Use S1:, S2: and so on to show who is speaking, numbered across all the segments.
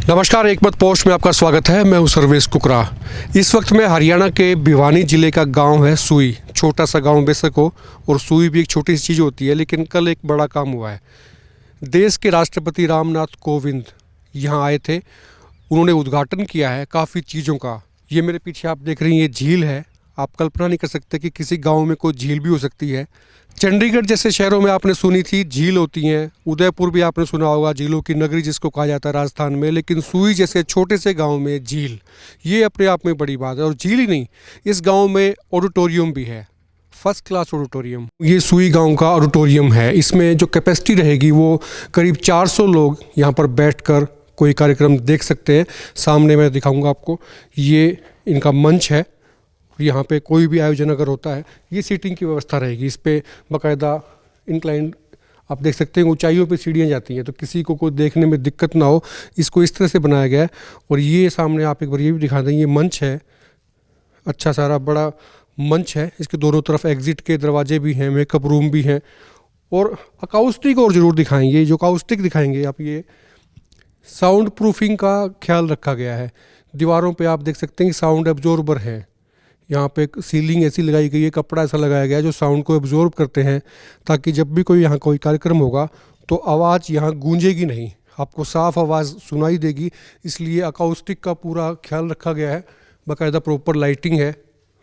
S1: नमस्कार, एक मत पोस्ट में आपका स्वागत है। मैं हूं सर्वेश कुकरा। इस वक्त मैं हरियाणा के भिवानी ज़िले का गांव है सुई। छोटा सा गांव बेशक हो, और सुई भी एक छोटी सी चीज़ होती है, लेकिन कल एक बड़ा काम हुआ है। देश के राष्ट्रपति रामनाथ कोविंद यहां आए थे। उन्होंने उद्घाटन किया है काफ़ी चीज़ों का। ये मेरे पीछे आप देख रही हैं, ये झील है। आप कल्पना नहीं कर सकते कि किसी गांव में कोई झील भी हो सकती है। चंडीगढ़ जैसे शहरों में आपने सुनी थी झील होती हैं, उदयपुर भी आपने सुना होगा, झीलों की नगरी जिसको कहा जाता है राजस्थान में, लेकिन सुई जैसे छोटे से गांव में झील, ये अपने आप में बड़ी बात है। और झील ही नहीं, इस गांव में ऑडिटोरियम भी है, फर्स्ट क्लास ऑडिटोरियम। ये सुई गांव का ऑडिटोरियम है। इसमें जो कैपेसिटी रहेगी वो करीब 400 लोग यहाँ पर बैठकर कोई कार्यक्रम देख सकते हैं। सामने मैं दिखाऊंगा आपको, ये इनका मंच है। यहाँ पे कोई भी आयोजन अगर होता है, ये सीटिंग की व्यवस्था रहेगी। इस पर बाकायदा इंक्लाइंड आप देख सकते हैं, ऊंचाइयों पे सीढ़ियाँ जाती हैं, तो किसी को कोई देखने में दिक्कत ना हो, इसको इस तरह से बनाया गया है। और ये सामने आप एक बार ये भी दिखा दें, ये मंच है, अच्छा सारा बड़ा मंच है। इसके दोनों तरफ एग्जिट के दरवाजे भी हैं, मेकअप रूम भी हैं। और अकाउस्टिक और ज़रूर दिखाएंगे, जो अकाउस्टिक दिखाएंगे आप, ये साउंड प्रूफिंग का ख्याल रखा गया है। दीवारों पे आप देख सकते हैं कि साउंड एब्जॉर्बर है। यहाँ पे सीलिंग ऐसी लगाई गई है, कपड़ा ऐसा लगाया गया है जो साउंड को एब्जॉर्ब करते हैं, ताकि जब भी कोई यहाँ कोई कार्यक्रम होगा तो आवाज़ यहाँ गूंजेगी नहीं, आपको साफ आवाज़ सुनाई देगी। इसलिए अकाउस्टिक का पूरा ख्याल रखा गया है। बाकायदा प्रॉपर लाइटिंग है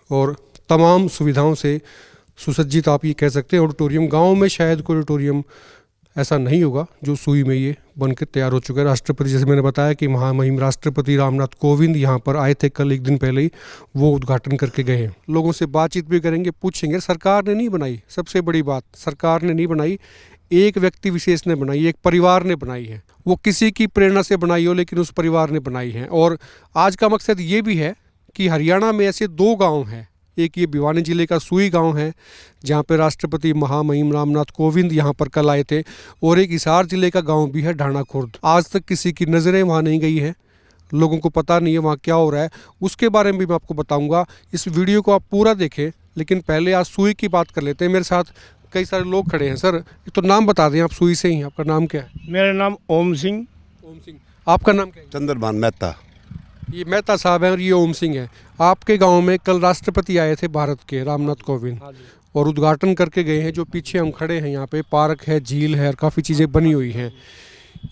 S1: और तमाम सुविधाओं से सुसज्जित आप ये कह सकते हैं ऑडिटोरियम। गाँव में शायद कोई ऑडिटोरियम ऐसा नहीं होगा जो सुई में ये बन के तैयार हो चुका है। राष्ट्रपति, जैसे मैंने बताया कि महामहिम राष्ट्रपति रामनाथ कोविंद यहाँ पर आए थे कल, एक दिन पहले ही वो उद्घाटन करके गए हैं। लोगों से बातचीत भी करेंगे, पूछेंगे। सरकार ने नहीं बनाई, सबसे बड़ी बात, सरकार ने नहीं बनाई, एक व्यक्ति विशेष ने बनाई, एक परिवार ने बनाई है। वो किसी की प्रेरणा से बनाई हो, लेकिन उस परिवार ने बनाई है। और आज का मकसद ये भी है कि हरियाणा में ऐसे 2 गाँव हैं। एक ये भिवानी ज़िले का सुई गांव है, जहां पे राष्ट्रपति महामहिम रामनाथ कोविंद यहां पर कल आए थे। और एक हिसार ज़िले का गांव भी है, ढाणा खुर्द। आज तक किसी की नज़रें वहां नहीं गई हैं, लोगों को पता नहीं है वहां क्या हो रहा है। उसके बारे में भी मैं आपको बताऊंगा। इस वीडियो को आप पूरा देखें, लेकिन पहले आज सुई की बात कर लेते हैं। मेरे साथ कई सारे लोग खड़े हैं। सर, तो नाम बता दें, आप सुई से ही, आपका नाम क्या है?
S2: मेरा नाम ओम सिंह।
S1: ओम सिंह। आपका नाम क्या है?
S3: चंद्रभान मेहता।
S1: ये मेहता साहब हैं और ये ओम सिंह है। आपके गांव में कल राष्ट्रपति आए थे भारत के, रामनाथ कोविंद, और उद्घाटन करके गए हैं। जो पीछे हम खड़े हैं, यहाँ पे पार्क है, झील है और काफ़ी चीज़ें बनी हुई हैं।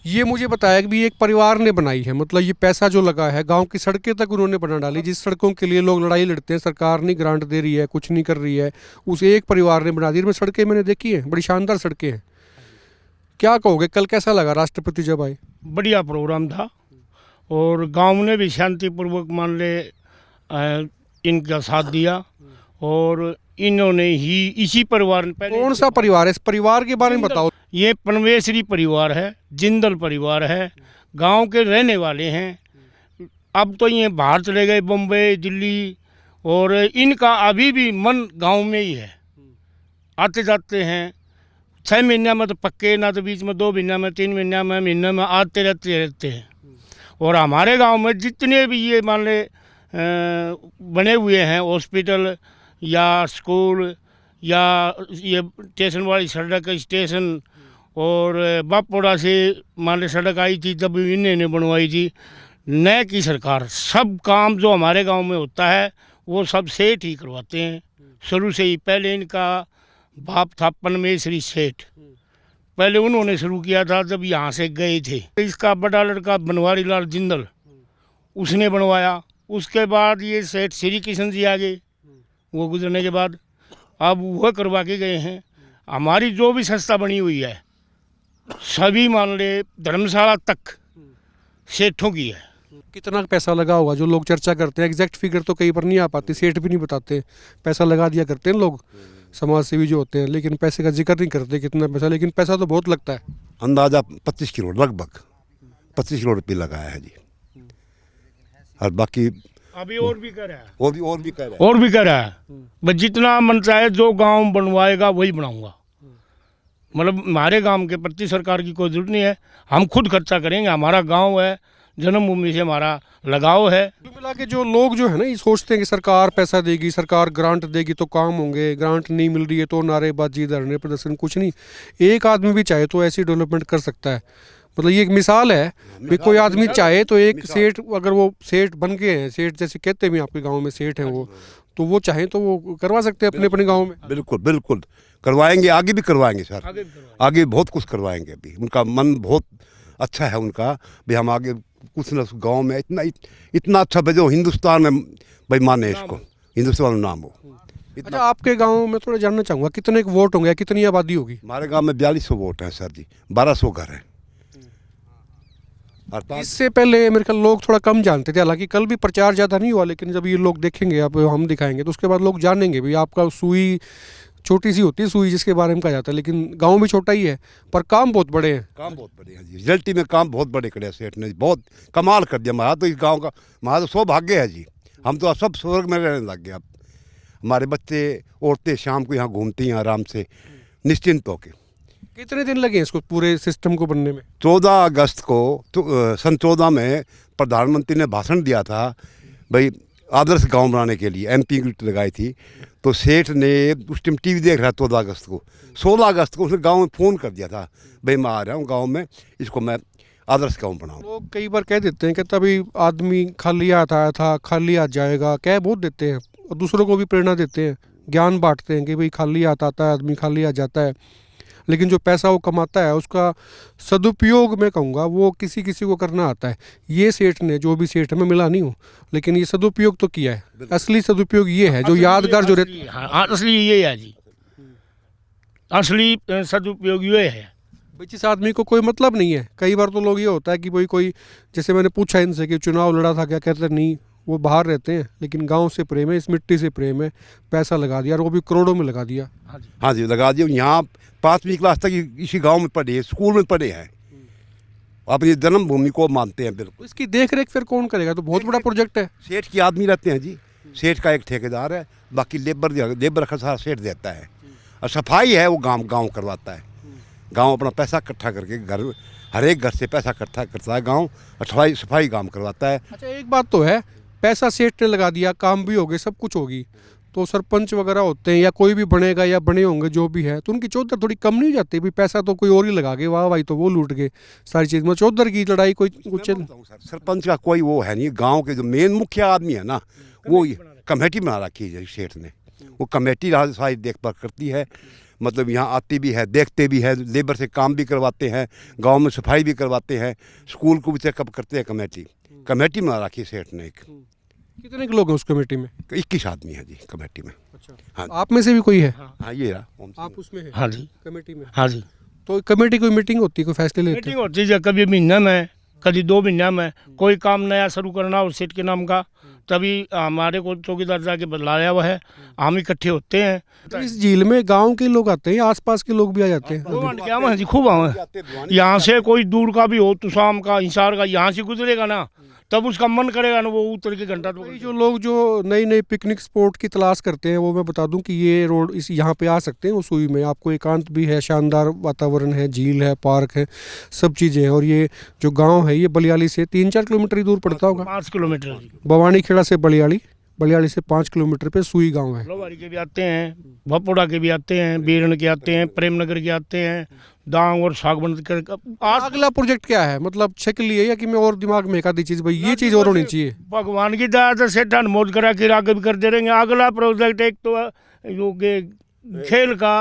S1: ये मुझे बताया कि भी एक परिवार ने बनाई है, मतलब ये पैसा जो लगा है, गांव की सड़कें तक उन्होंने बना डाली। जिस सड़कों के लिए लोग लड़ाई लड़ते हैं, सरकार नहीं ग्रांट दे रही है, कुछ नहीं कर रही है, उस एक परिवार ने बना दी। मैं सड़कें मैंने देखी हैं, बड़ी शानदार सड़कें हैं। क्या कहोगे, कल कैसा लगा राष्ट्रपति जब आए?
S2: बढ़िया प्रोग्राम था, और गांव ने भी शांतिपूर्वक मान ले इनका साथ दिया। और इन्होंने ही इसी परिवार ने,
S1: कौन सा परिवार है, इस परिवार के बारे में बताओ।
S2: ये पनवेसरी परिवार है, जिंदल परिवार है, गांव के रहने वाले हैं। अब तो ये बाहर चले गए, बम्बई, दिल्ली, और इनका अभी भी मन गांव में ही है। आते जाते हैं, 6 महीने में तो पक्के, ना तो बीच में 2 महीना में, 3 महीने में आते रहते हैं। और हमारे गांव में जितने भी ये मान ले बने हुए हैं, हॉस्पिटल या स्कूल या ये स्टेशन वाली सड़क, स्टेशन, और बापोड़ा से मान ले सड़क आई थी जब इन्होंने बनवाई थी, नए की सरकार, सब काम जो हमारे गांव में होता है वो सब सेठ ही करवाते हैं शुरू से ही। पहले इनका बाप था पनमेसरी सेठ, पहले उन्होंने शुरू किया था जब यहाँ से गए थे। इसका बड़ा लड़का बनवारी लाल जिंदल, उसने बनवाया। उसके बाद ये सेठ श्री कृष्ण जी आ गए, वो गुजरने के बाद अब वह करवा के गए हैं। हमारी जो भी संस्था बनी हुई है, सभी मान ले धर्मशाला तक सेठों की है।
S1: कितना पैसा लगा होगा जो लोग चर्चा करते हैं, एग्जैक्ट फिगर तो कई बार नहीं आ पाती, सेठ भी नहीं बताते। पैसा लगा दिया करते हैं लोग, समाज सेवी जो होते हैं, लेकिन पैसे का जिक्र नहीं करते कितना पैसा, लेकिन पैसा तो बहुत लगता है।
S3: अंदाजा 25 करोड़, लगभग 25 करोड़ रुपये लगाया है जी। और बाकी
S2: अभी और भी कर रहा है,
S3: और भी कर रहा है,
S2: और भी कर रहा है। बस जितना मन चाहे, जो गांव बनवाएगा वही बनाऊंगा। मतलब हमारे गांव के प्रति सरकार की कोई जरूरत नहीं है, हम खुद खर्चा करेंगे। हमारा गांव है, जन्मभूमि से हमारा लगाव है।
S1: मिला के जो लोग जो है ना, ये सोचते हैं कि सरकार पैसा देगी, सरकार ग्रांट देगी तो काम होंगे, ग्रांट नहीं मिल रही है तो नारेबाजी, धरने, प्रदर्शन, कुछ नहीं। एक आदमी भी चाहे तो ऐसी डेवलपमेंट कर सकता है। मतलब ये एक मिसाल है कि कोई आदमी चाहे तो एक सेठ, अगर वो सेठ बन गए हैं, सेठ जैसे कहते हैं भी आपके गांव में सेठ हैं वो, तो वो चाहे तो वो करवा सकते हैं अपने अपने गांव में।
S3: बिल्कुल बिल्कुल करवाएंगे, आगे भी करवाएंगे सर, आगे बहुत कुछ करवाएंगे। अभी उनका मन बहुत अच्छा है उनका, भी हम आगे कुछ न गांव में इतना अच्छा भेजो, हिंदुस्तान में भाई माने इसको, हिंदुस्तान में नाम हो।
S1: अच्छा, आपके गांव में थोड़ा जानना चाहूँगा कितने वोट होंगे, कितनी आबादी होगी?
S3: हमारे गांव में 4200 वोट हैं सर जी, 1200 घर हैं। अर्थात
S1: इससे पहले मेरे ख्याल लोग थोड़ा कम जानते थे, हालांकि कल भी प्रचार ज़्यादा नहीं हुआ, लेकिन जब ये लोग देखेंगे, अब हम दिखाएंगे तो उसके बाद लोग जानेंगे भी आपका सुई छोटी सी होती है सुई जिसके बारे में कहा जाता है, लेकिन गांव भी छोटा ही है पर काम बहुत बड़े हैं।
S3: काम बहुत बड़े हैं जी, रिजल्टी में काम बहुत बड़े करे सेठ ने, बहुत कमाल कर दिया। हमारा तो इस गांव का, हमारा तो सौभाग्य है जी, हम तो अब सब स्वर्ग में रहने लग गए। अब हमारे बच्चे औरतें शाम को यहाँ घूमती हैं आराम से निश्चिंत होकर।
S1: कितने दिन लगे इसको पूरे सिस्टम को बनने में?
S3: 14 अगस्त को सन 14 में प्रधानमंत्री ने भाषण दिया था भाई आदर्श गांव बनाने के लिए, एमपी की लगाई थी। तो सेठ ने उस टाइम टीवी देख रहा 14 अगस्त को, 16 अगस्त को उसने गांव में फ़ोन कर दिया था भाई मैं आ रहा हूँ गांव में, इसको मैं आदर्श गांव बनाऊँ।
S1: लोग कई बार कह देते हैं कि तभी आदमी खाली हाथ आया था खाली हाथ जाएगा, कह बहुत देते हैं और दूसरों को भी प्रेरणा देते हैं, ज्ञान बांटते हैं कि भाई खाली हाथ आता है आदमी, खाली हाथ जाता है। लेकिन जो पैसा वो कमाता है उसका सदुपयोग मैं कहूँगा वो किसी किसी को करना आता है। ये सेठ ने, जो भी सेठ है, मैं मिला नहीं हूँ, लेकिन ये सदुपयोग तो किया है। असली सदुपयोग ये है जो यादगार जो रहती है।
S2: हाँ, असली ये है जी, असली सदुपयोग ये है।
S1: भाई जिस आदमी को कोई मतलब नहीं है, कई बार तो लोग ये होता है कि भाई कोई, जैसे मैंने पूछा इनसे कि चुनाव लड़ा था क्या, कहते नहीं वो बाहर रहते हैं लेकिन गांव से प्रेम है, इस मिट्टी से प्रेम है, पैसा लगा दिया और वो भी करोड़ों में लगा दिया।
S3: हाँ जी लगा दिया। यहाँ 5वीं क्लास तक इसी गांव में पढ़े हैं, स्कूल में पढ़े हैं, अपनी जन्मभूमि को मानते हैं बिल्कुल।
S1: इसकी देख रेख फिर कौन करेगा? तो बहुत बड़ा प्रोजेक्ट है।
S3: सेठ के आदमी रहते हैं जी, सेठ का एक ठेकेदार है, बाकी लेबर का सारा सेठ देता है, और सफाई है वो गांव करवाता है। गांव अपना पैसा इकट्ठा करके घर, हर एक घर से पैसा इकट्ठा करता है गांव, और सफाई काम करवाता है।
S1: अच्छा, एक बात तो है, पैसा सेठ ने लगा दिया, काम भी हो गए, सब कुछ होगी, तो सरपंच वगैरह होते हैं या कोई भी बनेगा या बने होंगे जो भी है, तो उनकी चौधर थोड़ी कम नहीं जाती? भाई पैसा तो कोई और ही लगा के, वाह भाई तो वो लूट गए सारी चीज़ में, चौधर की लड़ाई कोई कुछ।
S3: सरपंच का कोई वो है नहीं, गांव के जो मेन मुख्य आदमी है ना, वो कमेटी बना रखी है सेठ ने, वो कमेटी सारी देखभाल करती है, मतलब यहाँ आती भी है, देखते भी है, लेबर से काम भी करवाते हैं, गांव में सफाई भी करवाते हैं, स्कूल को भी चेकअप करते हैं। कमेटी बना रखी है सेठ ने एक।
S1: कितने के लोग हैं उस कमेटी में?
S3: 21 आदमी है जी कमेटी में।
S1: अच्छा,
S3: हाँ
S1: आप में से भी कोई है?
S3: हाँ ये रहा,
S1: आप उसमें हैं?
S2: हाँ जी,
S1: कमेटी में?
S2: हाँ जी।
S1: तो कमेटी कोई मीटिंग होती है, कोई फैसले लेते
S2: मीटिंग होती है कभी महीना में, कभी 2 महीना में। कोई काम नया शुरू करना हो सेठ के नाम का, तभी हमारे को चौकीदार जाके बुलाया हुआ है, हम इकट्ठे होते हैं।
S1: तो इस झील में गांव के लोग आते हैं, आसपास के लोग भी आ जाते हैं?
S2: क्या वहाँ जी खूब आवे, यहाँ से कोई दूर का भी हो, तुसाम का, हिसार का, यहाँ से गुजरेगा ना तब उसका मन करेगा ना वो उतर के घंटा। तो
S1: जो लोग जो नई नई पिकनिक स्पॉट की तलाश करते हैं, वो मैं बता दूं कि ये रोड इस यहाँ पे आ सकते हैं। उसूई में आपको एकांत भी है, शानदार वातावरण है, झील है, पार्क है, सब चीज़ें हैं। और ये जो गांव है ये बलियाली से 3-4 किलोमीटर ही दूर पड़ता होगा।
S2: 5 किलोमीटर।
S1: भवानी खेड़ा से बलियाली से 5 किलोमीटर पे सुई गांव है।
S2: लोहारी के भी आते हैं, भपोड़ा के भी आते हैं, बीरण के आते हैं, प्रेमनगर के आते हैं, दांग और सागबंद कर।
S1: अगला प्रोजेक्ट क्या है? मतलब छकल है या कि मैं और दिमाग में एक आधी चीज़, भाई ये चीज़ और होनी चाहिए?
S2: भगवान की दया से सेठान मौज करा के आगे भी कर दे रहेंगे। अगला प्रोजेक्ट एक तो जो के खेल का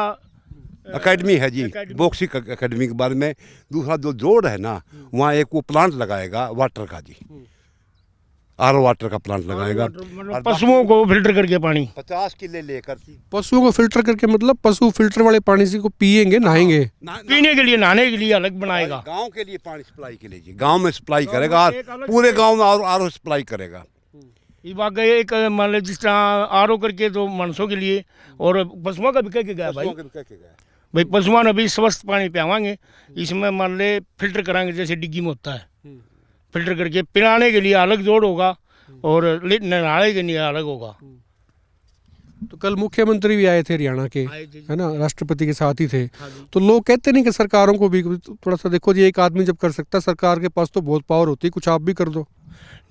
S3: अकेडमी है जी, बॉक्सिंग अकेडमी के बारे में। दूसरा जो जोड़ है ना, वहाँ एक वो प्लांट लगाएगा वाटर का जी, आरओ वाटर का प्लांट लगाएगा।
S2: पशुओं को फिल्टर करके पानी
S3: 50 किले लेकर,
S1: पशुओं को फिल्टर करके, मतलब पशु फिल्टर वाले पानी से को पिएंगे, नहाएंगे?
S2: पीने के लिए, नहाने के लिए अलग बनाएगा।
S3: गांव के लिए पानी सप्लाई के लिए जी, गांव में सप्लाई करेगा, पूरे गांव में आरओ सप्लाई करेगा।
S2: ये बात गए एक मान लो जिस तरह आरओ करके तो मनुष्यों के लिए, और पशुओं का भी कह के गया भाई पशुओं ने भी स्वस्थ पानी पियावांगे। इसमें मान ले फिल्टर कराएंगे जैसे डिग्गी में होता है, फिल्टर करके पिलाने के लिए अलग जोड़ होगा और नहाने के लिए अलग होगा।
S1: तो कल मुख्यमंत्री भी आए थे हरियाणा के, है ना, राष्ट्रपति के साथ ही थे। तो लोग कहते नहीं कि सरकारों को भी थोड़ा सा देखो जी, एक आदमी जब कर सकता है, सरकार के पास तो बहुत पावर होती है, कुछ आप भी कर दो।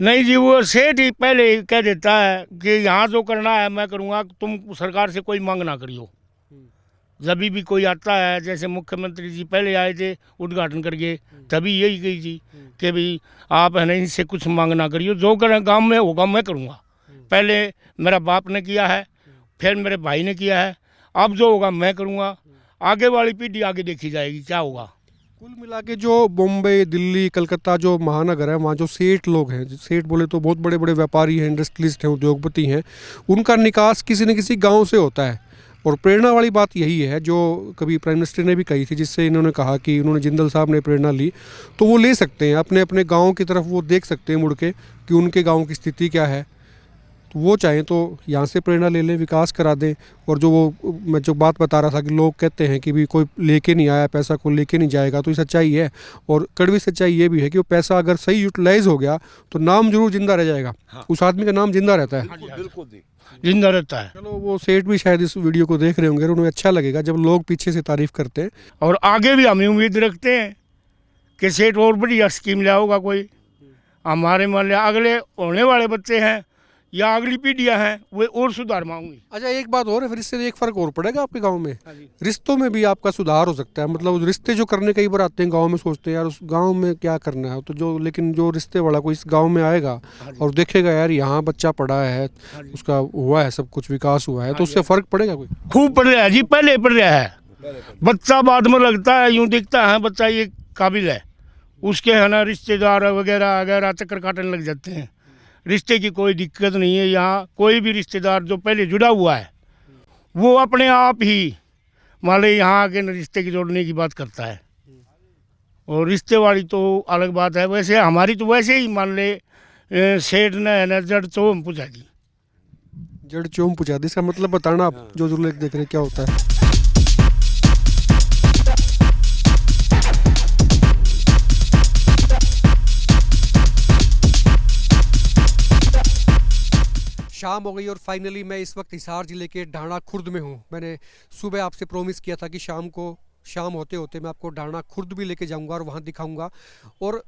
S2: नहीं जी, वो सेठ ही पहले कह देता है कि यहाँ जो करना है मैं करूँगा, तुम सरकार से कोई मांग ना करियो। जब भी कोई आता है, जैसे मुख्यमंत्री जी पहले आए थे उद्घाटन करके, तभी यही कही थी कि भाई आप है ना इनसे कुछ मांग ना करियो, जो करें गांव में होगा मैं करूँगा। पहले मेरा बाप ने किया है, फिर मेरे भाई ने किया है, अब जो होगा मैं करूँगा। आगे वाली पीढ़ी आगे देखी जाएगी क्या होगा।
S1: कुल मिला के जो बॉम्बे, दिल्ली, कलकत्ता जो महानगर है, वहाँ जो सेठ लोग हैं, सेठ बोले तो बहुत बड़े बड़े व्यापारी हैं, इंडस्ट्रियलिस्ट हैं, उद्योगपति हैं, उनका निकास किसी न किसी गांव से होता है। और प्रेरणा वाली बात यही है जो कभी प्राइम मिनिस्टर ने भी कही थी, जिससे इन्होंने कहा कि उन्होंने जिंदल साहब ने प्रेरणा ली, तो वो ले सकते हैं अपने अपने गाँव की तरफ, वो देख सकते हैं मुड़ के कि उनके गाँव की स्थिति क्या है। तो वो चाहें तो यहाँ से प्रेरणा ले लें, विकास करा दें। और जो वो मैं जो बात बता रहा था कि लोग कहते हैं कि भी कोई लेके नहीं आया पैसा, कोई लेके नहीं जाएगा, तो ये सच्चाई है। और कड़वी सच्चाई ये भी है कि वो पैसा अगर सही यूटिलाइज हो गया तो नाम जरूर जिंदा रह जाएगा।
S3: हाँ।
S1: उस आदमी का नाम जिंदा रहता है।
S3: बिल्कुल
S2: जिंदा रहता है।
S1: चलो, वो सेठ भी शायद इस वीडियो को देख रहे होंगे और उन्हें अच्छा लगेगा जब लोग पीछे से तारीफ करते हैं।
S2: और आगे भी हम उम्मीद रखते हैं कि सेठ और बढ़िया स्कीम लिया होगा कोई। हमारे मान लिया अगले होने वाले बच्चे हैं या अगली पीढ़ियां हैं, वे और सुधार मांगेंगी।
S1: अच्छा, एक बात और है, फिर इससे एक फ़र्क और पड़ेगा आपके गांव में। रिश्तों में भी आपका सुधार हो सकता है। मतलब रिश्ते जो करने कई बार आते हैं गांव में, सोचते हैं यार उस गांव में क्या करना है, तो जो लेकिन जो रिश्ते वाला कोई इस गांव में आएगा और देखेगा यार यहाँ बच्चा पढ़ा है, उसका हुआ है, सब कुछ विकास हुआ है, तो उससे फ़र्क पड़ेगा कोई।
S2: खूब पढ़ रहा है जी, पहले पढ़ रहा है बच्चा, बाद में लगता है यूँ दिखता है बच्चा ये काबिल है, उसके है ना रिश्तेदार वगैरह वगैरह चक्कर काटने लग जाते हैं। रिश्ते की कोई दिक्कत नहीं है यहाँ। कोई भी रिश्तेदार जो पहले जुड़ा हुआ है वो अपने आप ही मान ली यहाँ आके रिश्ते की जोड़ने की बात करता है। और रिश्ते वाली तो अलग बात है। वैसे हमारी तो वैसे ही मान ले सेठ ने है ना जड़ चोम पूछा दी।
S1: जड़ चोम पूछा दी, इसका मतलब बताना आप जो लोग देख रहे हैं क्या होता है। शाम हो गई और फाइनली मैं इस वक्त हिसार ज़िले के ढाणा खुर्द में हूँ। मैंने सुबह आपसे प्रॉमिस किया था कि शाम होते होते मैं आपको ढाणा खुर्द भी लेके जाऊँगा और वहाँ दिखाऊँगा। और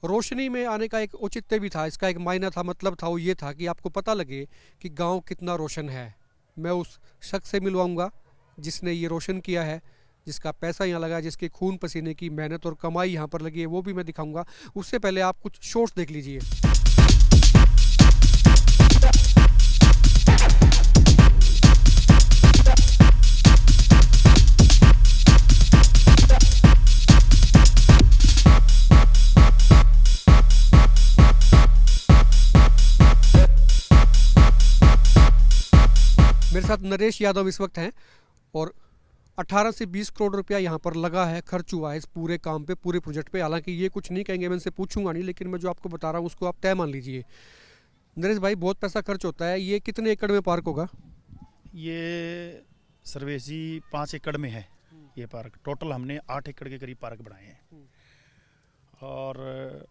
S1: रोशनी में आने का एक औचित्य भी था, इसका एक मायना था, मतलब था वो ये था कि आपको पता लगे कि गांव कितना रोशन है। मैं उस शख्स से मिलवाऊँगा जिसने ये रोशन किया है, जिसका पैसा यहाँ लगा, जिसके खून पसीने की मेहनत और कमाई यहाँ पर लगी है, वो भी मैं दिखाऊँगा। उससे पहले आप कुछ शॉर्ट्स देख लीजिए। मेरे साथ नरेश यादव इस वक्त हैं और 18 से 20 करोड़ रुपया यहाँ पर लगा है, खर्च हुआ है इस पूरे काम पे, पूरे प्रोजेक्ट पे। हालांकि ये कुछ नहीं कहेंगे, मैं इनसे पूछूंगा नहीं, लेकिन मैं जो आपको बता रहा हूँ उसको आप तय मान लीजिए। नरेश भाई, बहुत पैसा खर्च होता है। ये कितने एकड़ में पार्क होगा?
S4: ये सर्वेश जी 5 एकड़ में है ये पार्क। टोटल हमने 8 एकड़ के करीब पार्क बनाए हैं। और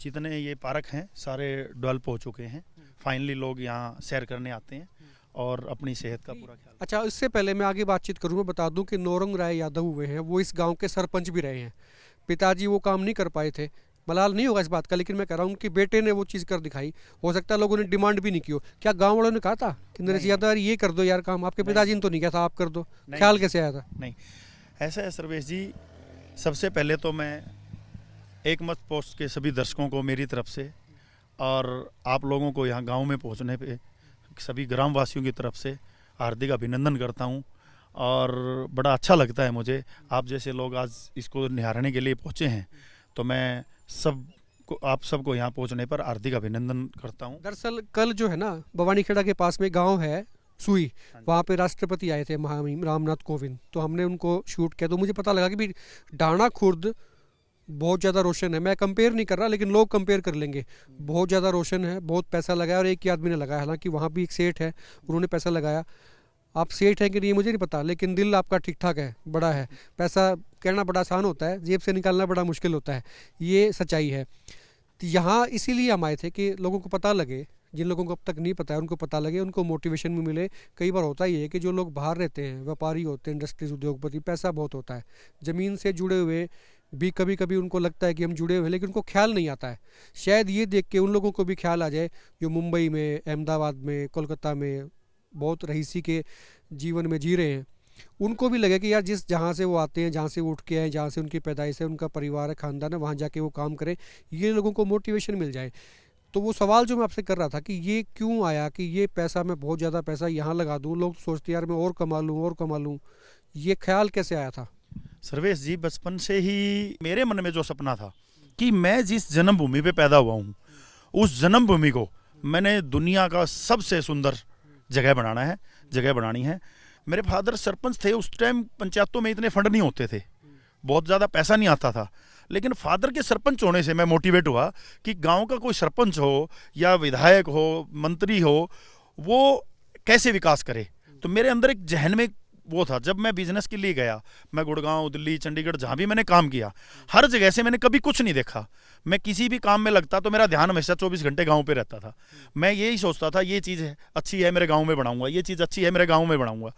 S4: जितने ये पार्क हैं सारे डेवलप हो चुके हैं। फाइनली लोग यहाँ सैर करने आते हैं और अपनी सेहत का पूरा ख्याल।
S1: अच्छा, इससे पहले मैं आगे बातचीत करूँ, मैं बता दूं कि नौरंग राय यादव हुए हैं, वो इस गांव के सरपंच भी रहे हैं। पिताजी वो काम नहीं कर पाए थे, मलाल नहीं होगा इस बात का, लेकिन मैं कह रहा हूँ कि बेटे ने वो चीज़ कर दिखाई। हो सकता है लोगों ने डिमांड भी नहीं की हो। क्या गाँव वालों ने कहा था कि नरेश यादव यार ये कर दो यार काम? आपके पिताजी ने तो नहीं कहा था आप कर दो? ख्याल कैसे आया था?
S4: नहीं, ऐसा है सर्वेश जी, सबसे पहले तो मैं एक मत पोस्ट के सभी दर्शकों को मेरी तरफ से और आप लोगों को यहाँ गांव में पहुँचने पे सभी ग्रामवासियों की तरफ से हार्दिक अभिनंदन करता हूँ। और बड़ा अच्छा लगता है मुझे, आप जैसे लोग आज इसको निहारने के लिए पहुँचे हैं, तो मैं आप सबको यहाँ पहुँचने पर हार्दिक अभिनंदन करता हूँ।
S1: दरअसल कल जो है ना, भवानीखेड़ा के पास में गाँव है सुई, वहाँ पे राष्ट्रपति आए थे महामहिम रामनाथ कोविंद, तो हमने उनको शूट किया। तो मुझे पता लगा कि भी ढाणा खुर्द बहुत ज़्यादा रोशन है। मैं कंपेयर नहीं कर रहा, लेकिन लोग कंपेयर कर लेंगे। बहुत ज़्यादा रोशन है, बहुत पैसा लगाया और एक ही आदमी ने लगाया। हालांकि वहाँ भी एक सेठ है, उन्होंने पैसा लगाया। आप सेठ हैं कि नहीं मुझे नहीं पता, लेकिन दिल आपका ठीक ठाक है, बड़ा है। पैसा कहना बड़ा आसान होता है, जेब से निकालना बड़ा मुश्किल होता है, ये सच्चाई है। तो यहाँ इसीलिए हम आए थे कि लोगों को पता लगे, जिन लोगों को अब तक नहीं पता है उनको पता लगे, उनको मोटिवेशन भी मिले। कई बार होता ही है कि जो लोग बाहर रहते हैं, व्यापारी होते हैं, इंडस्ट्रीज, उद्योगपति, पैसा बहुत होता है, ज़मीन से जुड़े हुए भी कभी कभी उनको लगता है कि हम जुड़े हुए हैं, लेकिन उनको ख्याल नहीं आता है। शायद ये देख के उन लोगों को भी ख्याल आ जाए जो मुंबई में, अहमदाबाद में, कोलकाता में बहुत रईसी के जीवन में जी रहे हैं। उनको भी लगे कि यार जिस जहाँ से वो आते हैं, जहाँ से वो उठ के आए, जहाँ से उनकी पैदाइश है, उनका परिवार है, खानदान है, वहाँ जाके वो काम करें, ये लोगों को मोटिवेशन मिल जाए। तो वो सवाल जो मैं आपसे कर रहा था कि ये क्यों आया कि ये पैसा, मैं बहुत ज़्यादा पैसा यहाँ लगा दूँ, लोग सोचते हैं यार मैं और कमा लूँ और कमा लूँ, ये ख्याल कैसे आया था?
S4: सर्वेश जी, बचपन से ही मेरे मन में जो सपना था कि मैं जिस जन्मभूमि पे पैदा हुआ हूँ, उस जन्मभूमि को मैंने दुनिया का सबसे सुंदर जगह बनानी है। मेरे फादर सरपंच थे। उस टाइम पंचायतों में इतने फंड नहीं होते थे, बहुत ज़्यादा पैसा नहीं आता था, लेकिन फादर के सरपंच होने से मैं मोटिवेट हुआ कि गांव का कोई सरपंच हो या विधायक हो, मंत्री हो, वो कैसे विकास करे। तो मेरे अंदर एक जहन में वो था। जब मैं बिजनेस के लिए गया, मैं गुड़गांव, दिल्ली, चंडीगढ़, जहाँ भी मैंने काम किया, हर जगह से मैंने कभी कुछ नहीं देखा। मैं किसी भी काम में लगता तो मेरा ध्यान हमेशा 24 घंटे गांव पे रहता था। मैं यही सोचता था ये चीज़ है अच्छी है मेरे गांव में बढ़ाऊंगा, ये चीज़ अच्छी है मेरे गांव में बढ़ाऊंगा।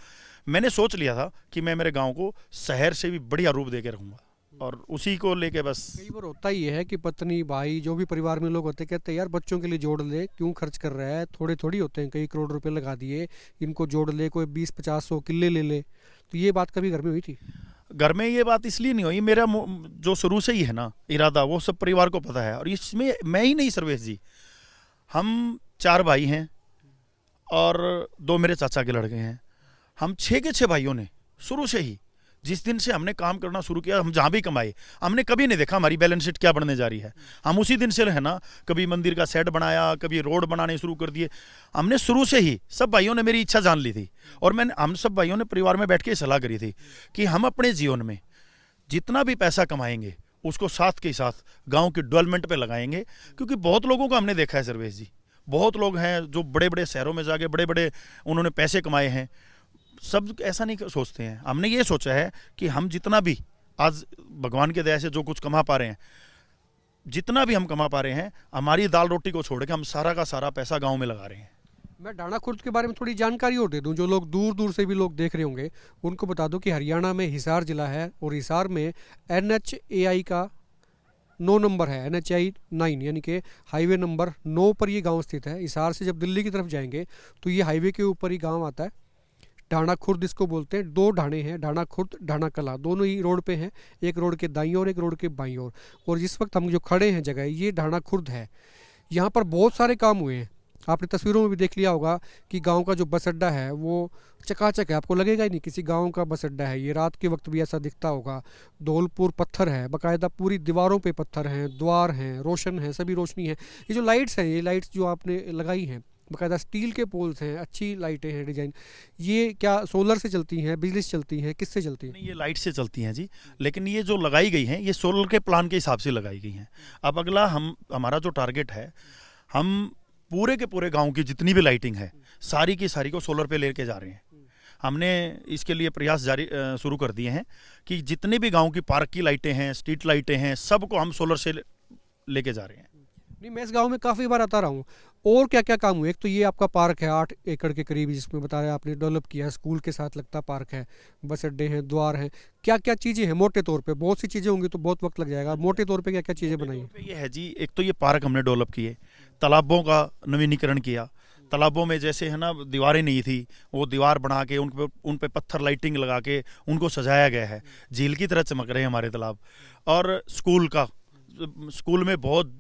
S4: मैंने सोच लिया था कि मैं मेरे गांव को शहर से भी बढ़िया रूप दे के रखूँगा, और उसी को लेके बस।
S1: कई बार होता ही है कि पत्नी, भाई, जो भी परिवार में लोग होते हैं, कहते हैं यार बच्चों के लिए जोड़ ले, क्यों खर्च कर रहा है, थोड़े थोड़ी होते हैं, कई करोड़ रुपए लगा दिए, इनको जोड़ ले, कोई 20-50-100 किले ले ले। तो ये बात कभी घर में हुई थी?
S4: घर में ये बात इसलिए नहीं हुई, मेरा जो शुरू से ही है ना इरादा, वो सब परिवार को पता है। और इसमें मैं ही नहीं सर्वेश जी, हम 4 भाई हैं और 2 मेरे चाचा के लड़के हैं। हम 6 के 6 भाइयों ने शुरू से ही, जिस दिन से हमने काम करना शुरू किया, हम जहाँ भी कमाए, हमने कभी नहीं देखा हमारी बैलेंस शीट क्या बनने जा रही है। हम उसी दिन से है ना, कभी मंदिर का सेट बनाया, कभी रोड बनाने शुरू कर दिए। हमने शुरू से ही, सब भाइयों ने मेरी इच्छा जान ली थी, और हम सब भाइयों ने परिवार में बैठ के सलाह करी थी कि हम अपने जीवन में जितना भी पैसा कमाएंगे उसको साथ के साथ गाँव की डेवलपमेंट पर लगाएंगे। क्योंकि बहुत लोगों को हमने देखा है सर्वेश जी, बहुत लोग हैं जो बड़े बड़े शहरों में जाके बड़े बड़े उन्होंने पैसे कमाए हैं। सब ऐसा नहीं सोचते हैं। हमने ये सोचा है कि हम जितना भी आज भगवान के दया से जो कुछ कमा पा रहे हैं, जितना भी हम कमा पा रहे हैं, हमारी दाल रोटी को छोड़ के हम सारा का सारा पैसा गांव में लगा रहे हैं।
S1: मैं डाणा खुर्द के बारे में थोड़ी जानकारी और दे दूं, जो लोग दूर दूर से भी लोग देख रहे होंगे उनको बता दूं कि हरियाणा में हिसार जिला है, और हिसार में NHAI का 9 नंबर है, NHAI 9, यानी कि हाईवे नंबर 9 पर ये गांव स्थित है। हिसार से जब दिल्ली की तरफ जाएंगे तो ये हाईवे के ऊपर ही गांव आता है। ढाणा खुर्द इसको बोलते हैं। 2 ढाणे हैं, ढाणा खुर्द, ढाणा कला, दोनों ही रोड पे हैं, एक रोड के दाईं ओर, एक रोड के बाईं ओर। और जिस वक्त हम जो खड़े हैं जगह, ये ढाणा खुर्द है। यहाँ पर बहुत सारे काम हुए हैं। आपने तस्वीरों में भी देख लिया होगा कि गांव का जो बस अड्डा है वो चकाचक है, आपको लगेगा ही नहीं किसी गांव का बस अड्डा है। ये रात के वक्त भी ऐसा दिखता होगा। धौलपुर पत्थर है, बाकायदा पूरी दीवारों पे पत्थर हैं, द्वार हैं, रोशन है, सभी रोशनी है। ये जो लाइट्स हैं, ये लाइट्स जो आपने लगाई हैं, बाकायदा स्टील के पोल्स हैं, अच्छी लाइटें हैं, डिज़ाइन। ये क्या सोलर से चलती हैं, बिजली से चलती हैं, किससे चलती हैं?
S4: नहीं, ये लाइट से चलती हैं जी, लेकिन ये जो लगाई गई हैं ये सोलर के प्लान के हिसाब से लगाई गई हैं। अब अगला हमारा जो टारगेट है, हम पूरे के पूरे गांव की जितनी भी लाइटिंग है सारी की सारी को सोलर पे लेके जा रहे हैं। हमने इसके लिए प्रयास जारी शुरू कर दिए हैं कि जितने भी गांव की पार्क की लाइटें हैं, स्ट्रीट लाइटें हैं, सबको हम सोलर से लेके जा रहे हैं।
S1: नहीं, मैं इस गांव में काफ़ी बार आता रहा हूँ। और क्या क्या काम हुए? एक तो ये आपका पार्क है 8 एकड़ के करीब, जिसमें बता रहे आपने डेवलप किया है, स्कूल के साथ लगता पार्क है, बस अड्डे हैं, द्वार हैं। क्या क्या चीज़ें हैं मोटे तौर पे? बहुत सी चीज़ें होंगी तो बहुत वक्त लग जाएगा। मोटे तौर पे क्या क्या चीज़ें बनाई हैं?
S4: ये है जी, एक तो ये पार्क हमने डेवलप किए, तालाबों का नवीनीकरण किया। तालाबों में जैसे है ना दीवारें नहीं थी, वो दीवार बना के उन पे पत्थर लाइटिंग लगा के उनको सजाया गया है, झील की तरह चमक रहे हैं हमारे तालाब। और स्कूल में बहुत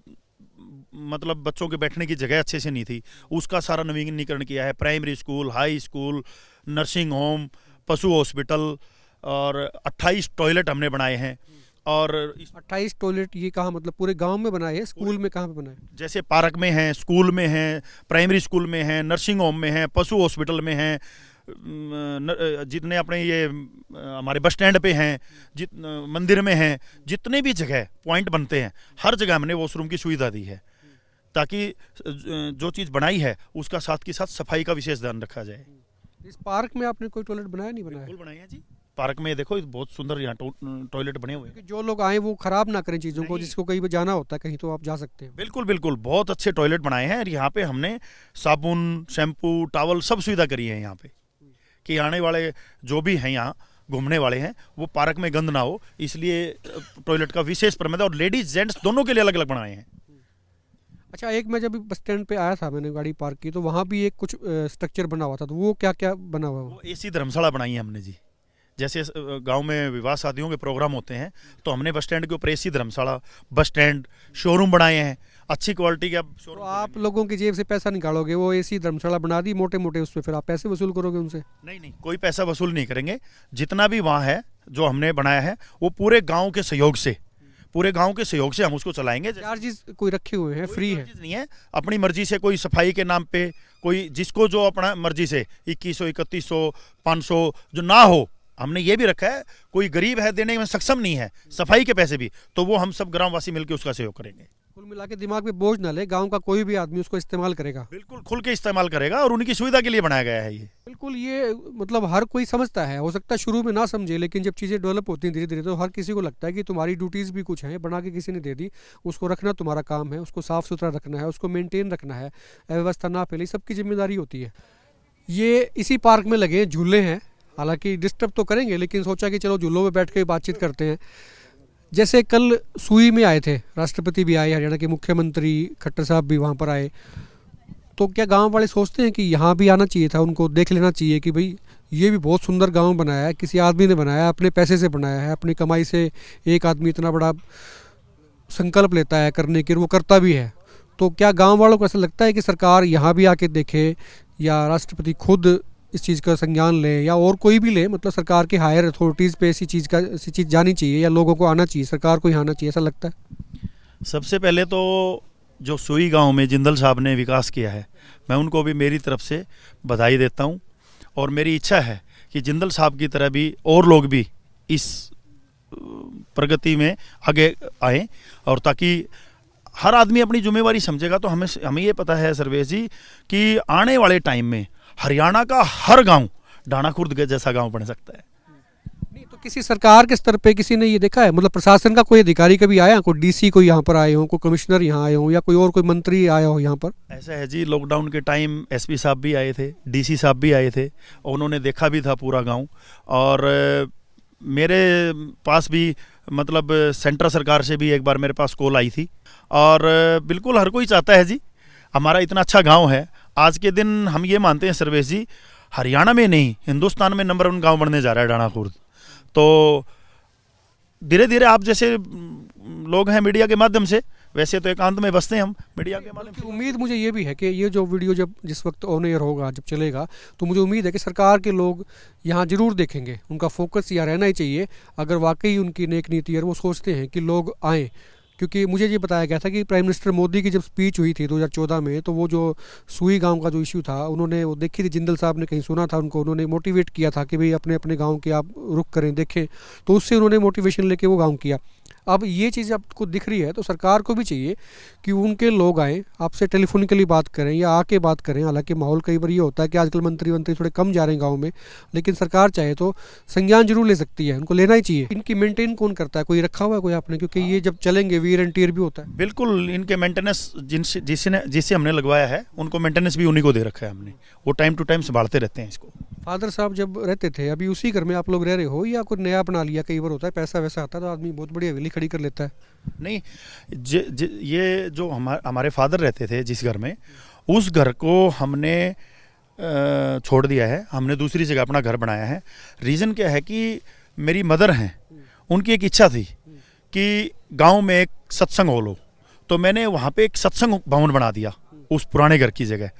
S4: मतलब बच्चों के बैठने की जगह अच्छे से नहीं थी, उसका सारा नवीनीकरण किया है। Primary school, high school, nursing home, पशु हॉस्पिटल, और 28 टॉयलेट हमने बनाए हैं। और
S1: 28 टॉयलेट, ये कहाँ, मतलब पूरे गांव में बनाए हैं? स्कूल में कहाँ पे बनाए?
S4: जैसे पार्क में हैं, स्कूल में हैं, प्राइमरी स्कूल में हैं, नर्सिंग होम में हैं, पशु हॉस्पिटल में हैं, जितने अपने ये हमारे बस स्टैंड पे हैं, मंदिर में हैं, जितने भी जगह पॉइंट बनते हैं हर जगह हमने वॉशरूम की सुविधा दी है, ताकि जो चीज़ बनाई है उसका साथ के साथ सफाई का विशेष ध्यान रखा जाए।
S1: इस पार्क में आपने कोई टॉयलेट बनाया, नहीं बनाया?
S4: बिल्कुल बनाए हैं जी। पार्क में देखो बहुत सुंदर यहाँ टॉयलेट बने हुए हैं।
S1: कि जो लोग आए वो खराब ना करें चीज़ों को, जिसको कहीं भी जाना होता है कहीं, तो आप जा सकते हैं।
S4: बिल्कुल बिल्कुल, बहुत अच्छे टॉयलेट बनाए हैं। और यहाँ पे हमने साबुन, शैम्पू, टॉवल सब सुविधा करी है यहाँ पे, कि आने वाले जो भी हैं यहाँ घूमने वाले हैं वो पार्क में गंद ना हो, इसलिए टॉयलेट का विशेष प्रबंध है। और लेडीज जेंट्स दोनों के लिए अलग अलग बनाए हैं।
S1: अच्छा, एक मैं जब बस स्टैंड पे आया था, मैंने गाड़ी पार्क की, तो वहाँ भी एक कुछ स्ट्रक्चर बना हुआ था, तो वो क्या क्या बना हुआ है?
S4: वो एसी धर्मशाला बनाई है हमने जी। जैसे गांव में विवाह शादियों के प्रोग्राम होते हैं तो हमने बस स्टैंड के ऊपर एसी धर्मशाला, बस स्टैंड, शोरूम बनाए हैं, अच्छी क्वालिटी के। अब
S1: तो
S4: शोरूम
S1: आप लोगों की जेब से पैसा निकालोगे, वो ऐसी धर्मशाला बना दी मोटे मोटे, उसमें फिर आप पैसे वसूल करोगे उनसे?
S4: नहीं, कोई पैसा वसूल नहीं करेंगे। जितना भी वहाँ है जो हमने बनाया है वो पूरे गांव के सहयोग से हम उसको चलाएंगे।
S1: चार्जेस कोई रखे हुए हैं, फ्री है?
S4: नहीं है, अपनी मर्जी से कोई सफाई के नाम पे, कोई जिसको जो अपना मर्जी से 2100, 3100, 500 जो ना हो, हमने ये भी रखा है कोई गरीब है देने में सक्षम नहीं है सफाई के पैसे भी, तो वो हम सब ग्रामवासी मिलकर उसका सहयोग करेंगे।
S1: कुल मिला के दिमाग पे बोझ ना ले, गांव का कोई भी आदमी उसको इस्तेमाल करेगा।
S4: बिल्कुल खुल के इस्तेमाल करेगा और उनकी सुविधा के लिए बनाया गया है ये।
S1: बिल्कुल, ये मतलब हर कोई समझता है, हो सकता है शुरू में ना समझे, लेकिन जब चीज़ें डेवलप होती हैं धीरे धीरे तो हर किसी को लगता है कि तुम्हारी ड्यूटीज़ भी कुछ हैं, बना के किसी ने दे दी, उसको रखना तुम्हारा काम है, उसको साफ़ सुथरा रखना है, उसको मेंटेन रखना है, अव्यवस्था ना फैले, सबकी जिम्मेदारी होती है। ये इसी पार्क में लगे झूले हैं, हालांकि डिस्टर्ब तो करेंगे, लेकिन सोचा कि चलो झूलों में बैठ के बातचीत करते हैं। जैसे कल सुई में आए थे, राष्ट्रपति भी आए, हरियाणा के मुख्यमंत्री खट्टर साहब भी वहाँ पर आए, तो क्या गांव वाले सोचते हैं कि यहाँ भी आना चाहिए था, उनको देख लेना चाहिए कि भाई ये भी बहुत सुंदर गांव बनाया है, किसी आदमी ने बनाया है, अपने पैसे से बनाया है, अपनी कमाई से एक आदमी इतना बड़ा संकल्प लेता है करने के, और वो करता भी है। तो क्या गांव वालों को ऐसा लगता है कि सरकार यहाँ भी आके देखे, या राष्ट्रपति खुद इस चीज़ का संज्ञान ले, या और कोई भी ले, मतलब सरकार के हायर अथॉरिटीज़ पे ऐसी चीज़ जानी चाहिए, या लोगों को आना चाहिए, सरकार को यहाँ आना चाहिए, ऐसा लगता है?
S4: सबसे पहले तो जो सुई गांव में जिंदल साहब ने विकास किया है, मैं उनको भी मेरी तरफ से बधाई देता हूं, और मेरी इच्छा है कि जिंदल साहब की तरह भी और लोग भी इस प्रगति में आगे आए, और ताकि हर आदमी अपनी जिम्मेवारी समझेगा। तो हमें ये पता है सर्वेश जी कि आने वाले टाइम में हरियाणा का हर गांव डाणाखुर्द के जैसा गांव बन सकता है।
S1: नहीं तो किसी सरकार के स्तर पे किसी ने ये देखा है, मतलब प्रशासन का कोई अधिकारी कभी आया, कोई डीसी कोई यहाँ पर आए हो, कोई कमिश्नर यहाँ आए हो, या कोई और कोई मंत्री आया हो यहाँ पर?
S4: ऐसा है जी, लॉकडाउन के टाइम एसपी साहब भी आए थे, डीसी साहब भी आए थे, और उन्होंने देखा भी था पूरा गांव। और मेरे पास भी मतलब सेंट्रल सरकार से भी एक बार मेरे पास कॉल आई थी, और बिल्कुल हर कोई चाहता है जी हमारा इतना अच्छा गांव है। आज के दिन हम ये मानते हैं सर्वेश जी, हरियाणा में नहीं हिंदुस्तान में नंबर 1 गांव बनने जा रहा है डाणाखुर्द। तो धीरे धीरे आप जैसे लोग हैं मीडिया के माध्यम से, वैसे तो एकांत में बसते हैं हम मीडिया के माध्यम से।
S1: उम्मीद मुझे ये भी है कि ये जो वीडियो जब जिस वक्त ऑन एयर होगा, जब चलेगा, तो मुझे उम्मीद है कि सरकार के लोग यहाँ जरूर देखेंगे, उनका फोकस यहाँ रहना ही चाहिए, अगर वाकई उनकी नेक नीति है, वो सोचते हैं कि लोग आएँ। क्योंकि मुझे ये बताया गया था कि प्राइम मिनिस्टर मोदी की जब स्पीच हुई थी 2014 में, तो वो जो सुई गांव का जो इशू था, उन्होंने वो देखी थी, जिंदल साहब ने कहीं सुना था उनको, उन्होंने मोटिवेट किया था कि भाई अपने अपने गांव के आप रुख करें, देखें, तो उससे उन्होंने मोटिवेशन लेके वो गांव किया। अब ये चीज़ आपको दिख रही है, तो सरकार को भी चाहिए कि उनके लोग आएँ, आपसे टेलीफोनिकली बात करें या आके बात करें। हालांकि माहौल कई बार ये होता है कि आजकल मंत्री थोड़े कम जा रहे हैं गांव में, लेकिन सरकार चाहे तो संज्ञान जरूर ले सकती है, उनको लेना ही चाहिए। इनकी मेंटेन कौन करता है, कोई रखा हुआ है कोई आपने? क्योंकि ये जब चलेंगे वीर एंड टीयर भी होता है।
S4: बिल्कुल, इनके मेंटेनेंस जिससे हमने लगवाया है उनको मेंटेनेंस भी उन्हीं को दे रखा है हमने, वो टाइम टू टाइम संभालते रहते हैं इसको।
S1: फादर साहब जब रहते थे, अभी उसी घर में आप लोग रह रहे हो, या कोई नया बना लिया? कई बार होता है पैसा वैसा आता है तो आदमी बहुत बड़ी हवेली खड़ी कर लेता है।
S4: नहीं, ये जो हमारे फादर रहते थे जिस घर में, उस घर को हमने छोड़ दिया है, हमने दूसरी जगह अपना घर बनाया है। रीज़न क्या है कि मेरी मदर हैं, उनकी एक इच्छा थी कि गांव में एक सत्संग हॉल हो, तो मैंने वहाँ पे एक सत्संग भवन बना दिया उस पुराने घर की जगह।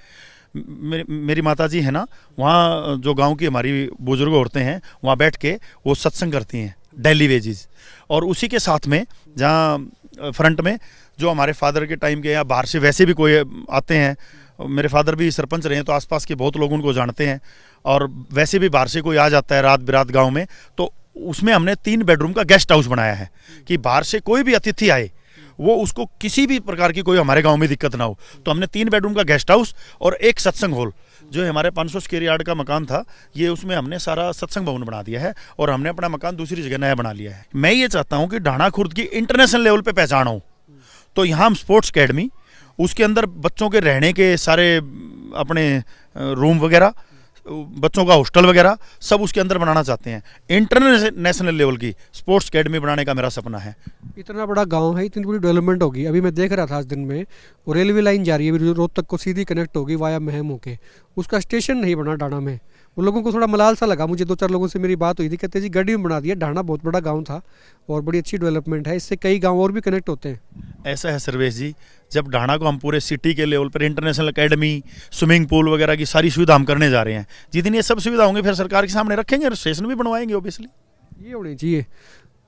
S4: मेरी माता जी है ना, वहाँ जो गांव की हमारी बुजुर्ग औरतें हैं, वहाँ बैठ के वो सत्संग करती हैं डेली वेजिस। और उसी के साथ में जहाँ फ्रंट में जो हमारे फादर के टाइम के या बाहर से वैसे भी कोई आते हैं, मेरे फादर भी सरपंच रहे हैं तो आसपास के बहुत लोग उनको जानते हैं, और वैसे भी बाहर से कोई आ जाता है रात बिरात गाँव में, तो उसमें हमने 3 बेडरूम का गेस्ट हाउस बनाया है कि बाहर से कोई भी अतिथि आए वो उसको किसी भी प्रकार की कोई हमारे गांव में दिक्कत ना हो। तो हमने 3 बेडरूम का गेस्ट हाउस और एक सत्संग हॉल, जो हमारे 500 स्क्वायर यार्ड का मकान था, ये उसमें हमने सारा सत्संग भवन बना दिया है, और हमने अपना मकान दूसरी जगह नया बना लिया है। मैं ये चाहता हूँ कि डाणाखुर्द की इंटरनेशनल लेवल पे पहचान हो, तो यहाँ हम स्पोर्ट्स अकेडमी, उसके अंदर बच्चों के रहने के सारे अपने रूम वगैरह, बच्चों का हॉस्टल वगैरह सब उसके अंदर बनाना चाहते हैं। इंटरनेशनल लेवल की स्पोर्ट्स अकेडमी बनाने का मेरा सपना है।
S1: इतना बड़ा गांव है, इतनी बड़ी डेवलपमेंट होगी। अभी मैं देख रहा था आज दिन में, वो रेलवे लाइन जा रही है रोहतक को सीधी कनेक्ट होगी वाया महम होके, उसका स्टेशन नहीं बना डाणा में। उन लोगों को थोड़ा मलाल सा लगा। मुझे 2-4 लोगों से मेरी बात हुई थी, कहते जी गढ़ी में बना दिया। ढाणा बहुत बड़ा गांव था और बड़ी अच्छी डेवलपमेंट है, इससे कई गांव और भी कनेक्ट होते हैं।
S4: ऐसा है सर्वेश जी, जब ढाणा को हम पूरे सिटी के लेवल पर इंटरनेशनल एकेडमी, स्विमिंग पूल वगैरह की सारी सुविधा हम करने जा रहे हैं। जितनी ये सब सुविधा होंगी फिर सरकार के सामने रखेंगे और स्टेशन भी बनवाएंगे ऑब्वियसली।
S1: ये होनी चाहिए,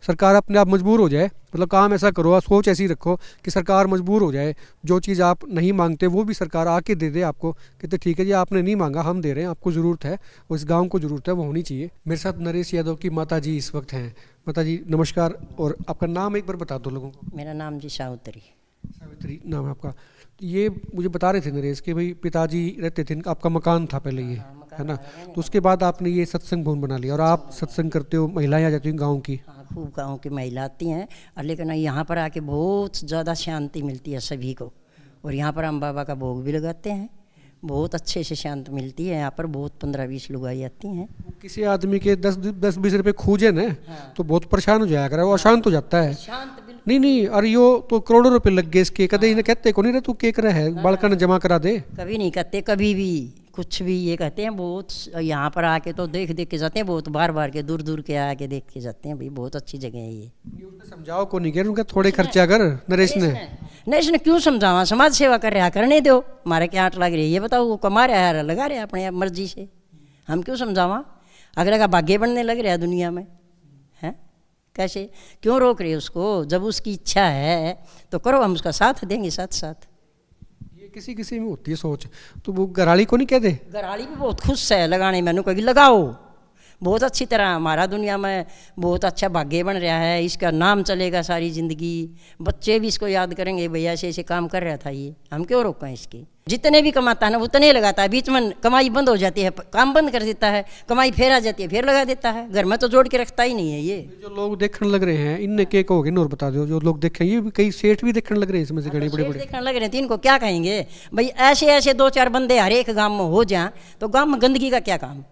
S1: सरकार अपने आप मजबूर हो जाए, मतलब काम ऐसा करो और सोच ऐसी रखो कि सरकार मजबूर हो जाए। जो चीज़ आप नहीं मांगते वो भी सरकार आके दे दे आपको, कहते ठीक है जी आपने नहीं मांगा हम दे रहे हैं, आपको ज़रूरत है, उस गांव को ज़रूरत है, वो होनी चाहिए। मेरे साथ नरेश यादव की माता जी इस वक्त हैं। माता जी नमस्कार, और आपका नाम एक बार बता दो लोगों को।
S5: मेरा नाम जी सावित्री।
S1: सावित्री नाम है आपका। ये मुझे बता रहे थे नरेश कि भाई पिताजी रहते थे, आपका मकान था पहले ये, है ना, तो उसके बाद आपने ये सत्संग भवन बना लिया और आप सत्संग करते हो, महिलाएं आ जाती हैं गाँव की।
S5: हाँ, खूब गाँव की महिला आती हैं, और लेकिन यहाँ पर आके बहुत ज़्यादा शांति मिलती है सभी को। और यहाँ पर हम बाबा का भोग भी लगाते हैं, बहुत अच्छे से शांत मिलती है यहाँ पर। बहुत 15-20 लोग आई आती हैं।
S1: किसी आदमी के 10-20 रुपए खूजे ना, तो बहुत परेशान हो जाया करे, वो अशांत हो जाता है।
S5: शांत बिल्कुल।
S1: नहीं और यो तो करोड़ों रुपए लग गए इसके, कदे इन्हें कहते को नहीं रहे तू के कर है बालका ने जमा करा दे।
S5: कभी नहीं कहते, कभी भी कुछ भी ये कहते हैं। बहुत यहाँ पर आके तो देख देख के जाते हैं, बहुत बार बार के दूर दूर के आके देख के जाते हैं। भाई बहुत अच्छी जगह है ये।
S1: उसने समझाओ को नहीं कह उनका थोड़े खर्चा कर नरेश ने।
S5: नहीं इसने क्यों समझावा, समाज सेवा कर रहा, करने दो। हमारे क्या आट लग रही है ये बताओ, वो कमा रहा है लगा रहे अपने मर्जी से, हम क्यों समझावा। अगले का भाग्य बनने लग रहा है दुनिया में, हैं कैसे क्यों रोक रहे उसको। जब उसकी इच्छा है तो करो, हम उसका साथ देंगे साथ साथ।
S1: ये किसी किसी में होती है सोच, तो वो घराली को नहीं कह दे।
S5: घराली भी बहुत खुश है लगाने में, कहेगी लगाओ बहुत अच्छी तरह। हमारा दुनिया में बहुत अच्छा भाग्य बन रहा है, इसका नाम चलेगा सारी ज़िंदगी। बच्चे भी इसको याद करेंगे, भैया ऐसे ऐसे काम कर रहा था ये, हम क्यों रोकें इसके। जितने भी कमाता है ना उतने लगाता है, बीच में कमाई बंद हो जाती है, काम बंद कर देता है, कमाई फिर आ जाती है फिर लगा देता है। घर में तो जोड़ के रखता ही नहीं है ये।
S1: जो लोग देखने लग रहे हैं इनने के कहोगे और बता दो। जो लोग देखें ये भी कई सेठ भी देखने लग रहे हैं इसमें से, घड़ी बड़े बड़े
S5: देखने लग रहे हैं तो इनको क्या कहेंगे भाई। ऐसे ऐसे 2-4 बंदे हर एक गाँव में हो जाएं तो गाँव में गंदगी का क्या काम।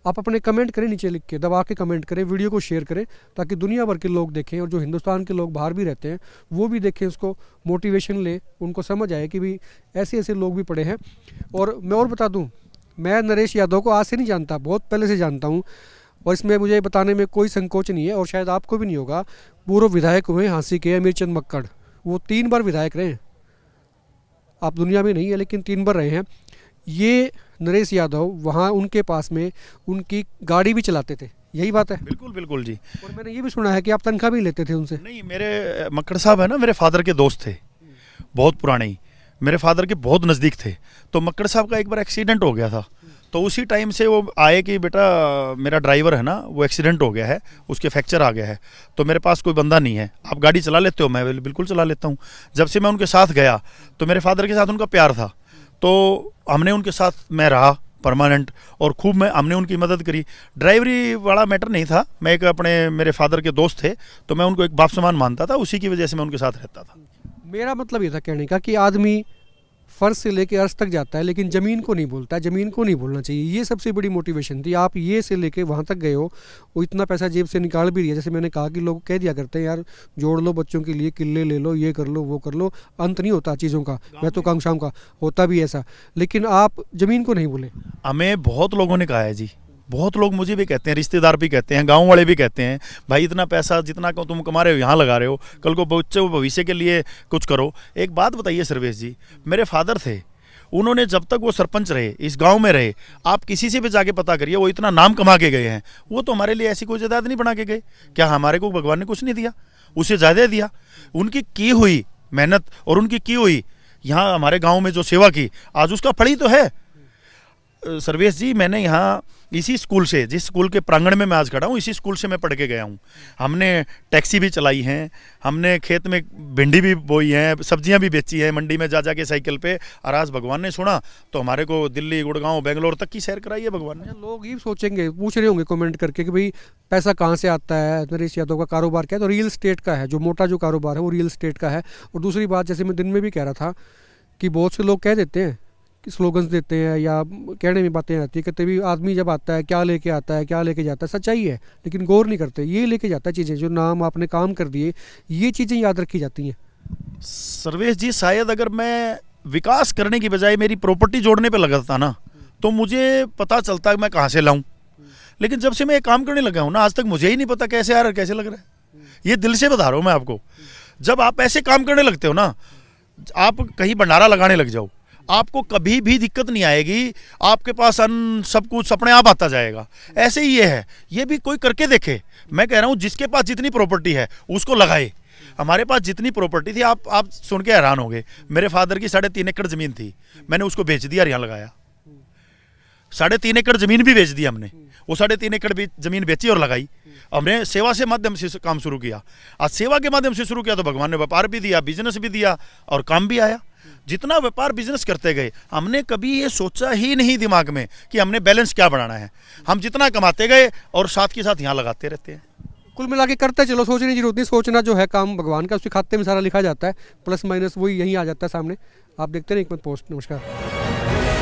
S1: आप अपने कमेंट करें, नीचे लिख के दबा के कमेंट करें, वीडियो को शेयर करें, ताकि दुनिया भर के लोग देखें और जो हिंदुस्तान के लोग बाहर भी रहते हैं वो भी देखें, उसको मोटिवेशन ले, उनको समझ आए कि भाई ऐसे ऐसे लोग भी पड़े हैं। और मैं और बता दूं, मैं नरेश यादव को आज से नहीं जानता, बहुत पहले से जानता हूं, और इसमें मुझे बताने में कोई संकोच नहीं है और शायद आपको भी नहीं होगा। पूर्व विधायक हुए हांसी के अमीर चंद मक्कड़, वो 3 बार विधायक रहे हैं। आप दुनिया में नहीं है लेकिन 3 बार रहे हैं। ये नरेश यादव वहाँ उनके पास में उनकी गाड़ी भी चलाते थे, यही बात है?
S4: बिल्कुल बिल्कुल जी।
S1: और मैंने ये भी सुना है कि आप तनख्वाह भी लेते थे उनसे।
S4: नहीं, मेरे मक्कड़ साहब है ना, मेरे फादर के दोस्त थे, बहुत पुराने ही, मेरे फादर के बहुत नज़दीक थे। तो मक्कड़ साहब का एक बार एक्सीडेंट हो गया था, तो उसी टाइम से वो आए कि बेटा मेरा ड्राइवर है ना वो एक्सीडेंट हो गया है, उसके फ्रैक्चर आ गया है, तो मेरे पास कोई बंदा नहीं है, आप गाड़ी चला लेते हो? मैं बिल्कुल चला लेता हूँ। जब से मैं उनके साथ गया तो मेरे फादर के साथ उनका प्यार था, तो हमने उनके साथ मैं रहा परमानेंट और खूब हमने उनकी मदद करी। ड्राइवरी वाला मैटर नहीं था, मैं एक अपने मेरे फादर के दोस्त थे तो मैं उनको एक बाप समान मानता था, उसी की वजह से मैं उनके साथ रहता था।
S1: मेरा मतलब ये था कहने का कि आदमी फर्श से लेके अर्श तक जाता है लेकिन ज़मीन को नहीं बोलता, ज़मीन को नहीं बोलना चाहिए। ये सबसे बड़ी मोटिवेशन थी। आप ये से लेके वहाँ तक गए हो, वो इतना पैसा जेब से निकाल भी दिया। जैसे मैंने कहा कि लोग कह दिया करते हैं यार जोड़ लो बच्चों के लिए, किले ले लो, ये कर लो वो कर लो, अंत नहीं होता चीज़ों का, महत्वाकांक्षाओं का होता भी ऐसा, लेकिन आप ज़मीन को नहीं बोले।
S4: हमें बहुत लोगों ने कहा है जी, बहुत लोग मुझे भी कहते हैं, रिश्तेदार भी कहते हैं, गांव वाले भी कहते हैं भाई इतना पैसा जितना तुम कमा रहे हो यहाँ लगा रहे हो, कल को बच्चों भविष्य के लिए कुछ करो। एक बात बताइए सर्वेश जी, मेरे फादर थे, उन्होंने जब तक वो सरपंच रहे, इस गांव में रहे, आप किसी से भी जाके पता करिए, वो इतना नाम कमा के गए हैं। वो तो हमारे लिए ऐसी कोई जायदाद नहीं बना के गए। क्या हमारे को भगवान ने कुछ नहीं दिया? उसे ज़्यादा दिया। उनकी की हुई मेहनत और उनकी की हुई यहाँ हमारे गांव में जो सेवा की, आज उसका फल ही तो है। सर्वेश जी, मैंने यहाँ इसी स्कूल से, जिस स्कूल के प्रांगण में मैं आज खड़ा हूँ, इसी स्कूल से मैं पढ़ के गया हूँ। हमने टैक्सी भी चलाई हैं, हमने खेत में भिंडी भी बोई हैं, सब्जियाँ भी बेची हैं मंडी में जा जा के साइकिल पे। और आज भगवान ने सुना तो हमारे को दिल्ली, गुड़गांव, बेंगलोर तक की सैर कराई है भगवान ने।
S1: लोग ये सोचेंगे, पूछ रहे होंगे कमेंट करके कि भाई पैसा कहाँ से आता है, नरेश यादव का कारोबार क्या है? तो रियल स्टेट का है, जो मोटा जो कारोबार है वो रियल स्टेट का है। और दूसरी बात, जैसे मैं दिन में भी कह रहा था कि बहुत से लोग कह देते हैं, स्लोगन्स देते हैं या कहने में बातें आती है, कहते भी आदमी जब आता है क्या लेके आता है, क्या लेके जाता है। सच्चाई है, लेकिन गौर नहीं करते। ये लेके जाता है चीज़ें, जो नाम आपने काम कर दिए, ये चीज़ें याद रखी जाती हैं।
S4: सर्वेश जी, शायद अगर मैं विकास करने की बजाय मेरी प्रॉपर्टी जोड़ने पे लगा था ना, तो मुझे पता चलता है मैं कहाँ से लाऊं। लेकिन जब से मैं ये काम करने लगा हूँ ना, आज तक मुझे ही नहीं पता कैसे आ रहा है, कैसे लग रहा है। ये दिल से बता रहा हूँ मैं आपको। जब आप ऐसे काम करने लगते हो ना, आप कहीं भंडारा लगाने लग जाओ, आपको कभी भी दिक्कत नहीं आएगी, आपके पास अन्न सब कुछ अपने आप आता जाएगा। ऐसे ही ये है, ये भी कोई करके देखे। मैं कह रहा हूँ जिसके पास जितनी प्रॉपर्टी है उसको लगाए। हमारे पास जितनी प्रॉपर्टी थी, आप सुन के हैरान हो गए। मेरे फादर की 3.5 एकड़ ज़मीन थी, मैंने उसको बेच दिया और यहाँ लगाया। 3.5 एकड़ ज़मीन भी बेच दी हमने, वो 3.5 एकड़ भी ज़मीन बेची और लगाई। हमने सेवा से माध्यम से काम शुरू किया। आज सेवा के माध्यम से शुरू किया तो भगवान ने व्यापार भी दिया, बिजनेस भी दिया और काम भी आया। जितना व्यापार बिजनेस करते गए, हमने कभी ये सोचा ही नहीं दिमाग में कि हमने बैलेंस क्या बढ़ाना है। हम जितना कमाते गए और साथ के साथ यहाँ लगाते रहते हैं।
S1: कुल मिला के करते चलो, सोचने की जरूरत नहीं। सोचना जो है काम भगवान का, उसके खाते में सारा लिखा जाता है, प्लस माइनस वही यहीं आ जाता है सामने। आप देखते रहे एक मत पोस्ट। नमस्कार।